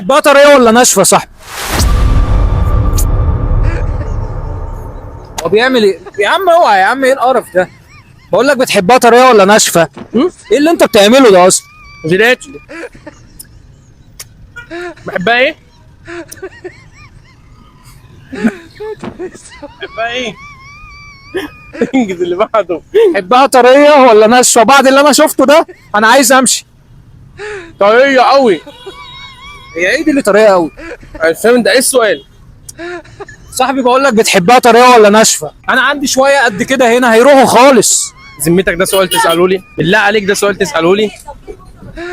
بتحبها طريه ولا ناشفه يا صاحبي؟ هو بيعمل ايه يا عم؟ اوعى يا عم، ايه القرف ده؟ بقول لك بتحبها طريه ولا ناشفه؟ ايه اللي انت بتعمله ده اصلا؟ جيلاتي. بحبها ايه؟ بحبها ايه؟ انجز اللي بعده. بتحبها طريه ولا ناشفه؟ بعد اللي انا شفته ده انا عايز امشي. طريه قوي. هي ايه دي اللي طريه قوي؟ مش فاهم ده ايه السؤال؟ صاحبي بقول لك بتحبها طريه ولا ناشفه؟ انا عندي شويه قد كده هنا هيروحوا خالص. ذمتك ده سؤال تساله لي؟ بالله عليك ده سؤال تساله لي؟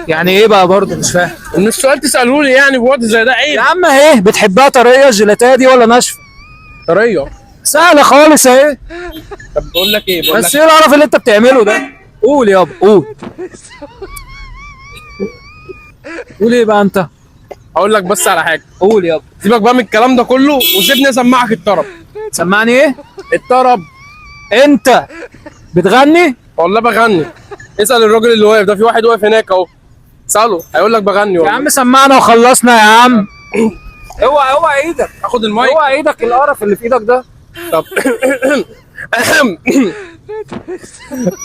يعني ايه بقى برضه مش فاهم. ان السؤال تساله لي يعني بوقت زي ده يا عيب. عم اهي بتحبها طريه الجيلاتيه دي ولا ناشفه؟ طريه. سهله خالص اهي. طب بقول لك ايه؟ بقول بس لك ايه القرف اللي انت بتعمله ده؟ قول يابا قول. قول ايه بقى انت؟ اقول لك بس على حاجه. قول يابا. سيبك بقى من الكلام ده كله وسيبني اسمعك الطرب. سمعني ايه؟ الطرب. انت بتغني؟ والله بغني. اسال الراجل اللي واقف ده، في واحد واقف هناك اهو. اساله هيقول لك بغني يا والله. عم سمعنا وخلصنا يا عم. اوعى ايدك. اخد المايك. اوعى ايدك، القرف اللي في ايدك ده. طب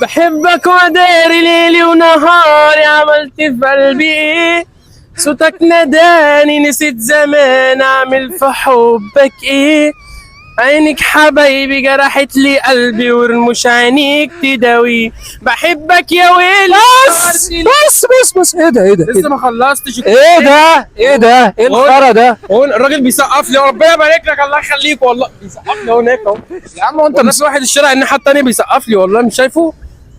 بحبك وداري ليلي ونهاري، عملت في قلبي ايه؟ صوتك نداني نسيت زمان، اعمل في حبك ايه؟ عينك حبايبي جرحت لي قلبي، ورموش عينيك تداوي. بحبك يا ويلي. بس ايه ده؟ لسه ما خلصتش. ايه ده؟ ايه الخرا ده؟ هو الراجل بيسقف لي، ربنا يبارك لك الله يخليك والله. بيسقف لي اهو هناك اهو. يا عم وانت والله في واحد الشارع الناحيه التانيه بيسقف لي والله، مش شايفه؟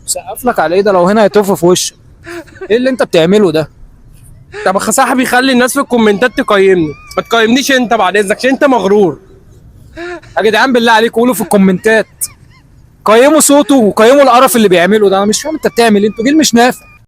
مسقف لك على ايه ده؟ لو هنا هيتوف في وشك. ايه اللي انت بتعمله ده؟ طب يا صاحبي خلي الناس في الكومنتات تقيمني، ما تقيمنيش انت بعد اذنك عشان انت مغرور. يا جدعان بالله عليك قولوا في الكومنتات، قيموا صوته وقيموا القرف اللي بيعمله ده. انا مش فاهم انت بتعمل ايه، انتوا جيل مش نافع.